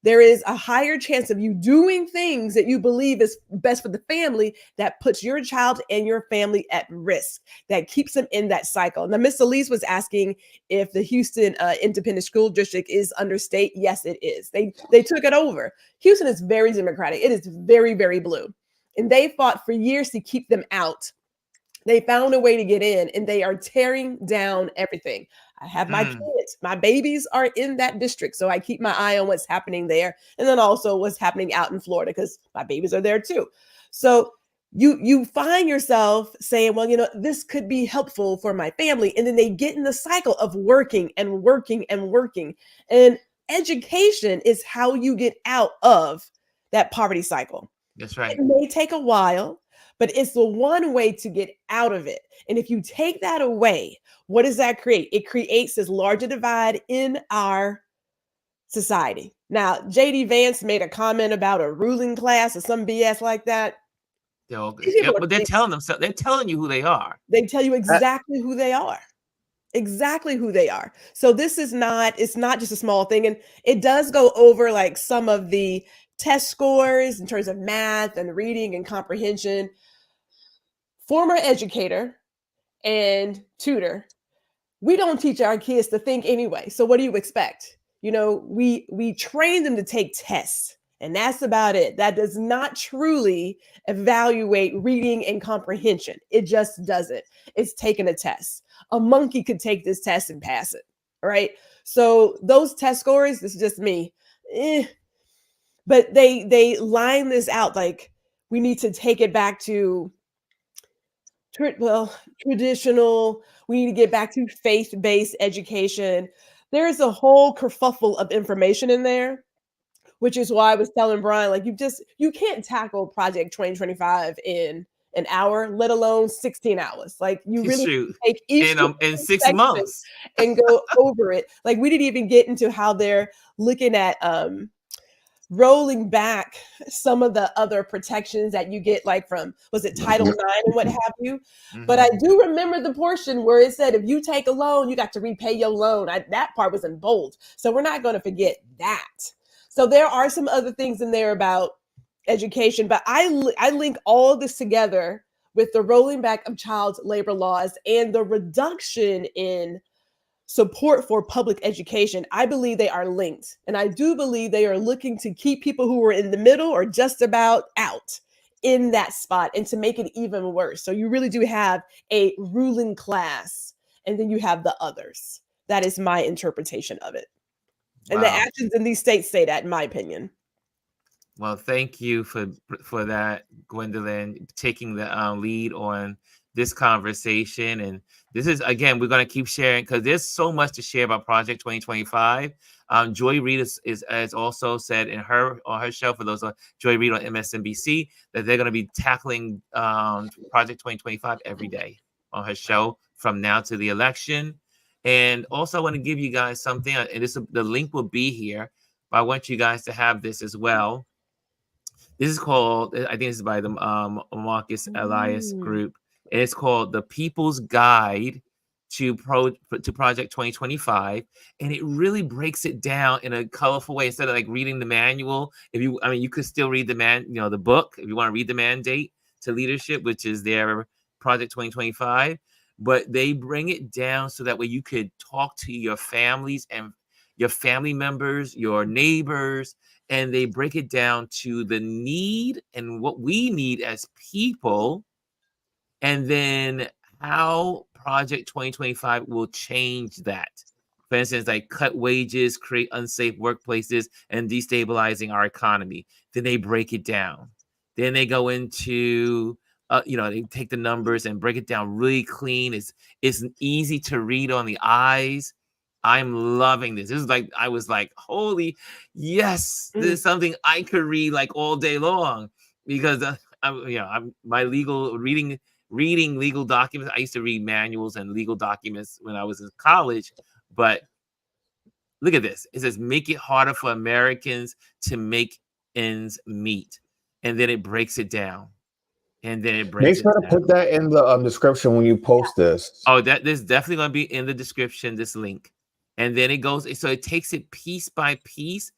There is a higher chance of you doing things that you believe is best for the family that puts your child and your family at risk, that keeps them in that cycle. Now, Miss Elise was asking if the Houston Independent School District is under state. Yes, it is. They took it over. Houston is very Democratic. It is very, very blue. And they fought for years to keep them out. They found a way to get in and they are tearing down everything. I have my Mm, kids, my babies are in that district. So I keep my eye on what's happening there. And then also what's happening out in Florida because my babies are there too. So you find yourself saying, well, this could be helpful for my family. And then they get in the cycle of working and working and working. And education is how you get out of that poverty cycle. that's It right. may take a while, but it's the one way to get out of it. And if you take that away, what does that create? It creates this larger divide in our society. Now, JD Vance made a comment about a ruling class or some BS like that. These people are but they're telling themselves, they're telling you who they are. They tell you exactly who they are. Exactly who they are. So this is not, it's not just a small thing. And it does go over like some of the test scores in terms of math and reading and comprehension. Former educator and tutor, we don't teach our kids to think anyway. So what do you expect? You know, we train them to take tests, and that's about it. That does not truly evaluate reading and comprehension. It just doesn't. It's taking a test. A monkey could take this test and pass it, right? So those test scores, this is just me. But they line this out like we need to take it back to traditional. We need to get back to faith-based education. There's a whole kerfuffle of information in there, which is why I was telling Brian, like, you can't tackle Project 2025 in an hour, let alone 16 hours. Like, you really take each in 6 months and go over it. Like, we didn't even get into how they're looking at rolling back some of the other protections that you get, like from, was it Title IX and what have you? But I do remember the portion where it said, if you take a loan, you got to repay your loan. That part was in bold. So we're not going to forget that. So there are some other things in there about education, but I link all this together with the rolling back of child labor laws and the reduction in support for public education. I believe they are linked. And I do believe they are looking to keep people who are in the middle or just about out in that spot and to make it even worse. So you really do have a ruling class and then you have the others. That is my interpretation of it. And the actions in these states say that, in my opinion. Well, thank you for that, Gwendolyn, taking the lead on this conversation. And this is, again, we're going to keep sharing because there's so much to share about Project 2025. Joy Reid is also said on her show, for those Joy Reid on MSNBC, that they're going to be tackling Project 2025 every day on her show from now to the election. And also, I want to give you guys something, and the link will be here, but I want you guys to have this as well. This is called, I think this is by the Marcus Elias group, and it's called The People's Guide to Project 2025, and it really breaks it down in a colorful way. Instead of like reading the manual, you could still read the book if you want to read the Mandate to Leadership, which is their Project 2025. But they bring it down so that way you could talk to your families and your family members, your neighbors, and they break it down to the need and what we need as people, and then how Project 2025 will change that. For instance, like cut wages, create unsafe workplaces, and destabilizing our economy. Then they break it down. Then they go into they take the numbers and break it down really clean. It's easy to read on the eyes. I'm loving this. This is like, I was like, holy, yes, this is something I could read like all day long, because I'm my legal reading legal documents. I used to read manuals and legal documents when I was in college, but look at this. It says, make it harder for Americans to make ends meet. And then it breaks it down. And then it breaks it down. Make sure to put that in the description when you post this. Oh, this definitely going to be in the description, this link. And then it goes, so it takes it piece by piece,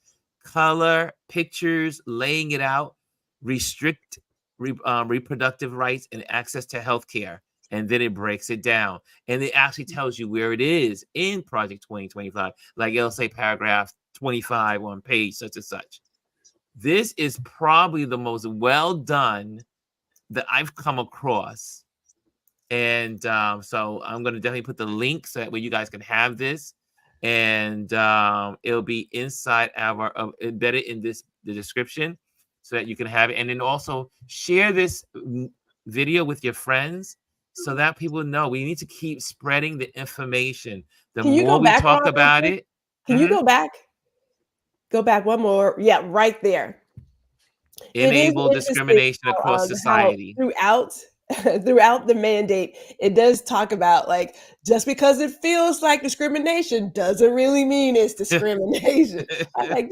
color, pictures, laying it out, restrict reproductive rights and access to healthcare. And then it breaks it down. And it actually tells you where it is in Project 2025. Like it'll say paragraph 25 on page such and such. This is probably the most well done that I've come across. And so I'm going to definitely put the link so that way you guys can have this. And it'll be inside embedded in the description so that you can have it. And then also share this video with your friends so that people know. We need to keep spreading the information. The more we talk about it. Can you go back? Go back one more. Yeah, right there. Enable discrimination across society. Throughout throughout the mandate, it does talk about like just because it feels like discrimination doesn't really mean it's discrimination. I'm like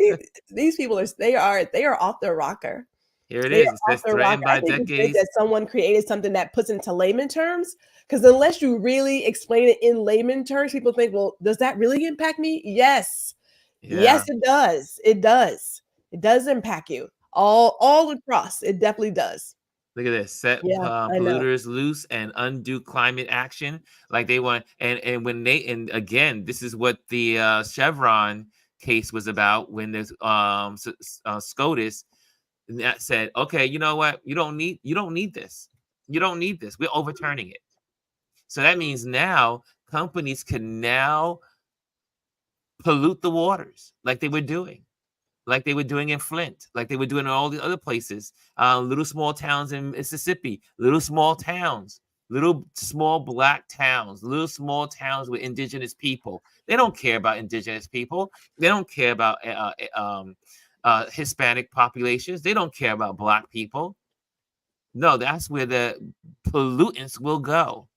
these people are off their rocker. Here it They is. It are off says their rocker. threatened I by think it's good decades. that someone created something that puts into layman terms, because unless you really explain it in layman terms, people think, well, does that really impact me? Yes. Yes, Yeah. it does. It does. It does impact you all across. It definitely does. Look at this. Set Yeah, I know. polluters loose and undo climate action. Like they want, and when they, and again, this is what the Chevron case was about when there's SCOTUS that said, okay, you know what? You don't need this. You don't need this. We're overturning it. So that means now companies can now pollute the waters like they were doing. Like they were doing in Flint, like they were doing in all the other places, little small towns in Mississippi, little small towns, little small black towns, little small towns with indigenous people. They don't care about indigenous people. They don't care about Hispanic populations. They don't care about black people. No, that's where the pollutants will go.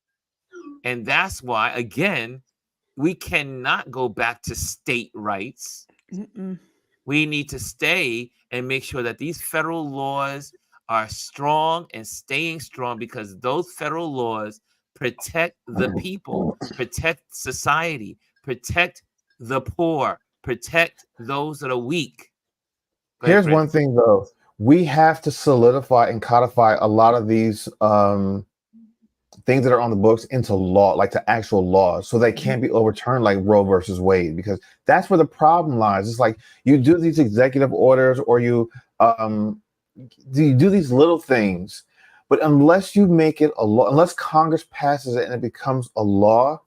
And that's why, again, we cannot go back to state rights. Mm-mm. We need to stay and make sure that these federal laws are strong and staying strong, because those federal laws protect the people, protect society, protect the poor, protect those that are weak. Go ahead, Here's one Chris. thing though. We have to solidify and codify a lot of these things that are on the books into law, like to actual laws, so they can't be overturned like Roe versus Wade, because that's where the problem lies. It's like you do these executive orders or you do these little things, but unless you make it a law, unless Congress passes it and it becomes a law,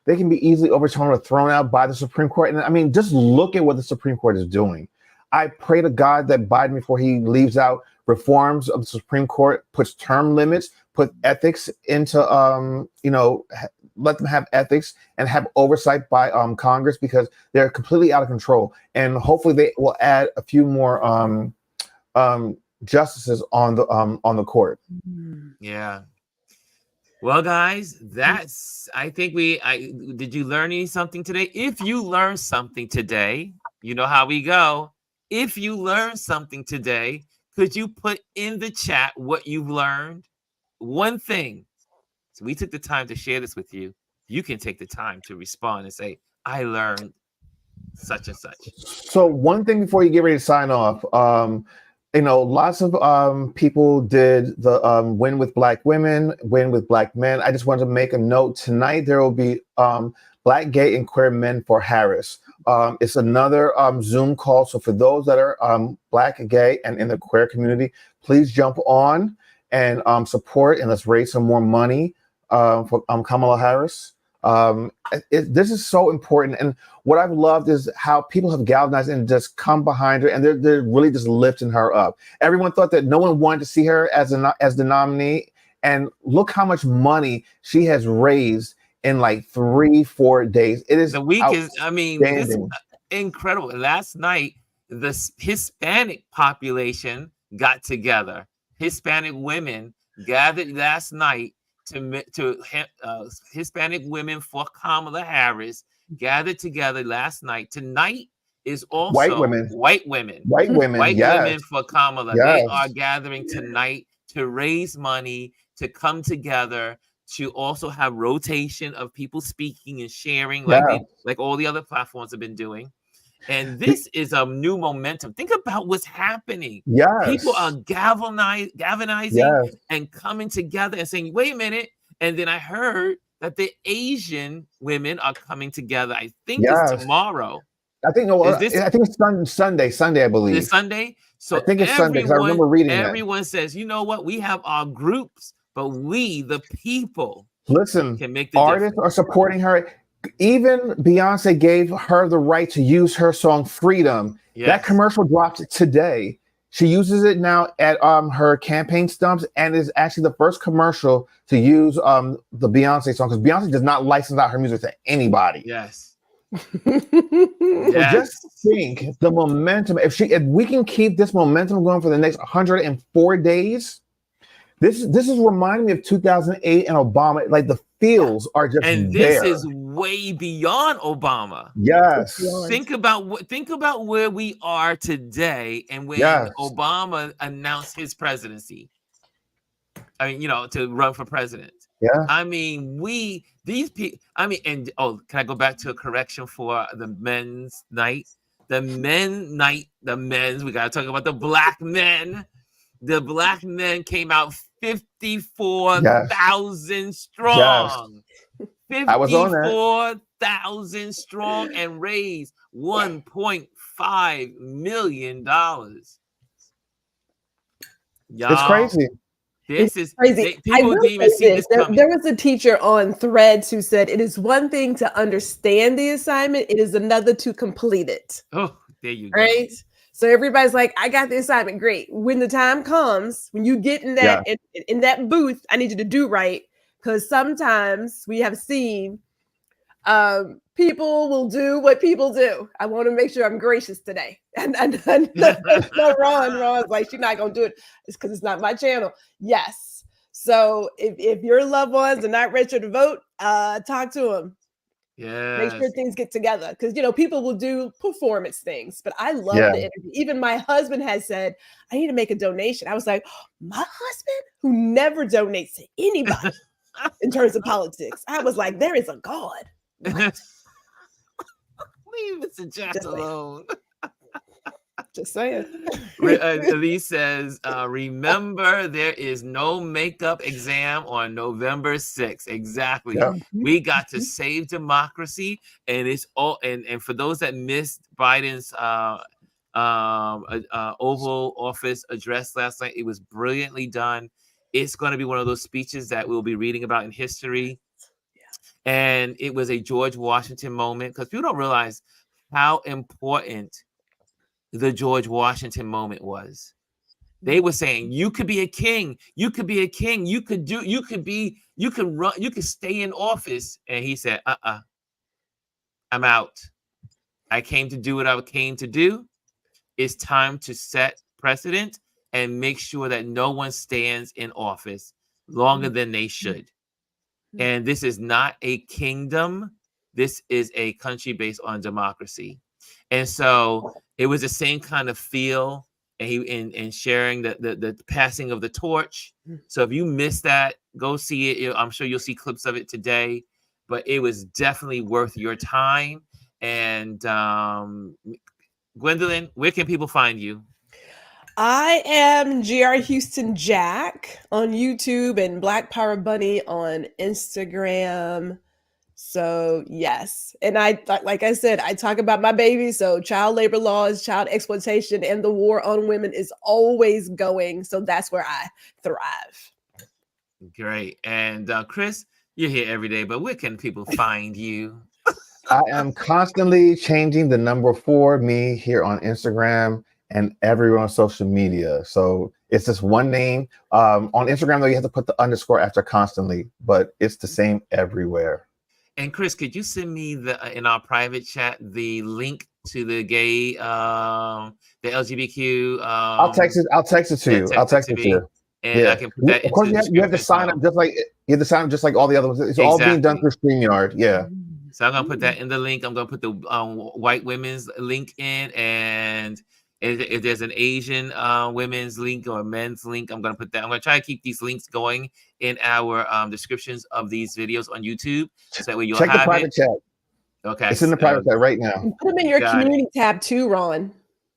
they can be easily overturned or thrown out by the Supreme Court. And I mean, just look at what the Supreme Court is doing. I pray to God that Biden, before he leaves out reforms of the Supreme Court, puts term limits, put ethics into, let them have ethics and have oversight by Congress, because they're completely out of control. And hopefully they will add a few more justices on the court. Yeah. Well, guys, I think did you learn something today? If you learned something today, you know how we go. If you learned something today, could you put in the chat what you've learned? One thing. So we took the time to share this with you. You can take the time to respond and say, I learned such and such. So one thing before you get ready to sign off, lots of people did the win with Black women, win with Black men. I just wanted to make a note. Tonight there will be Black, gay, and queer men for Harris. It's another Zoom call. So for those that are Black, gay, and in the queer community, please jump on and support, and let's raise some more money for Kamala Harris. This is so important. And what I've loved is how people have galvanized and just come behind her, and they're really just lifting her up. Everyone thought that no one wanted to see her as the nominee. And look how much money she has raised in like 3-4 days. It is the week is, this is incredible. Last night, the Hispanic population got together. Hispanic women gathered last night to Hispanic women for Kamala Harris gathered together last night. Tonight is also white women for Kamala. Yes. They are gathering tonight to raise money, to come together, to also have rotation of people speaking and sharing, like all the other platforms have been doing. And this is a new momentum. Think about what's happening. Yes. People are galvanizing and coming together and saying, wait a minute. And then I heard that the Asian women are coming together. I think it's tomorrow. I think it's Sunday, I believe. This Sunday? So I think it's Sunday, because I remember reading that. Everyone says, you know what? We have our groups, but we, the people, can make the artists difference. are supporting her. Even Beyonce gave her the right to use her song Freedom. Yes. That commercial dropped today. She uses it now at her campaign stumps, and is actually the first commercial to use the Beyonce song, because Beyonce does not license out her music to anybody. Yes. So just think the momentum. If we can keep this momentum going for the next 104 days, This is reminding me of 2008 and Obama. Like the feels are just And this there. is way beyond Obama. Yes. Think about where we are today and when Yes. Obama announced his presidency. I mean, to run for president. Yeah. I mean, these people, I mean, and can I go back to a correction for the men's night? The men's, we got to talk about the black men. The black men came out 54,000 strong. Yes. I was on that. 54,000 strong and raised $1.5 million. Y'all, It's crazy. This is crazy. People didn't even see this coming. There was a teacher on Threads who said it is one thing to understand the assignment, it is another to complete it. Oh, there you go. Right? So everybody's like, I got the assignment. Great. When the time comes, when you get in that in that booth, I need you to do right. Because sometimes we have seen people will do what people do. I want to make sure I'm gracious today. And no, Ron's like, she's not gonna do it. It's because it's not my channel. Yes. So if your loved ones are not registered to vote, talk to them. Yeah. Make sure things get together. Because people will do performance things. But I love the interview. Even my husband has said, I need to make a donation. I was like, my husband who never donates to anybody in terms of politics. I was like, there is a God. Leave Mr. Jack alone. Just saying. Elise says, remember, there is no makeup exam on November 6th. Exactly. Yeah. We got to save democracy. And it's all and for those that missed Biden's Oval Office address last night, it was brilliantly done. It's going to be one of those speeches that we'll be reading about in history. And it was a George Washington moment, because people don't realize how important the George Washington moment was. They were saying, you could be a king. You could be a king. You could run, you could stay in office. And he said, I'm out. I came to do what I came to do. It's time to set precedent and make sure that no one stands in office longer than they should. And this is not a kingdom. This is a country based on democracy. And so it was the same kind of feel, and he in sharing the passing of the torch. So if you missed that, go see it. I'm sure you'll see clips of it today, but it was definitely worth your time. And Gwendolyn, where can people find you? I am GR Houston Jack on YouTube and Black Power Bunny on Instagram. So yes, and like I said, I talk about my baby. So child labor laws, child exploitation, and the war on women is always going. So that's where I thrive. Great. And Chris, you're here every day, but where can people find you? I am constantly changing the number 4 me here on Instagram and everywhere on social media. So it's just one name. On Instagram, though, you have to put the underscore after constantly, but it's the same everywhere. And Chris, could you send me in our private chat the link to the gay, the LGBTQ? I'll text it to you. I'll text it to you. And I can put that. Of course, you have to sign up just like all the other ones. It's all being done through StreamYard. Yeah. So I'm gonna put that in the link. I'm gonna put the white women's link in, and if there's an Asian women's link or men's link, I'm gonna put that. I'm gonna try to keep these links going in our descriptions of these videos on YouTube, so that way you'll check have the private chat. Okay, it's in the private chat right now. Put them in your community tab too, Ron.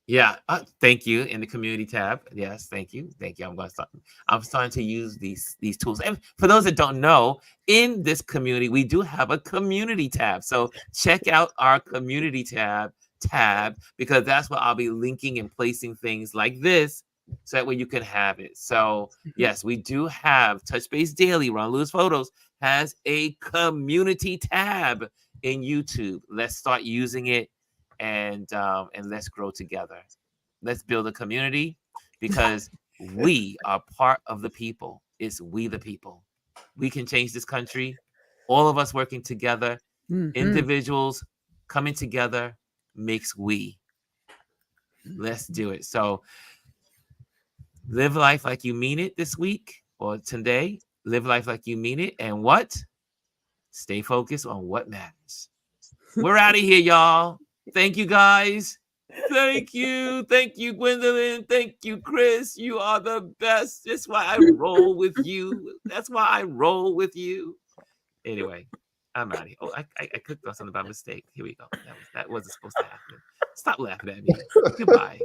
Yeah, thank you. In the community tab, yes, thank you. I'm starting to use these tools. And for those that don't know, in this community, we do have a community tab. So check out our community tab, because that's where I'll be linking and placing things like this, so that way you can have it. So yes, we do have Touch Base Daily. Ron Lewis Photos has a community tab in YouTube. Let's start using it. And let's grow together. Let's build a community, because we are part of the people. It's we the people. We can change this country. All of us working together, individuals coming together makes we. Let's do it. So live life like you mean it this week. or today, live life like you mean it. And what? Stay focused on what matters. We're out of here, y'all. Thank you, guys. Thank you. Thank you, Gwendolyn. Thank you, Chris. You are the best. That's why I roll with you. That's why I roll with you. Anyway, I'm out of here. Oh, I clicked on something by mistake. Here we go. That wasn't supposed to happen. Stop laughing at me. Goodbye.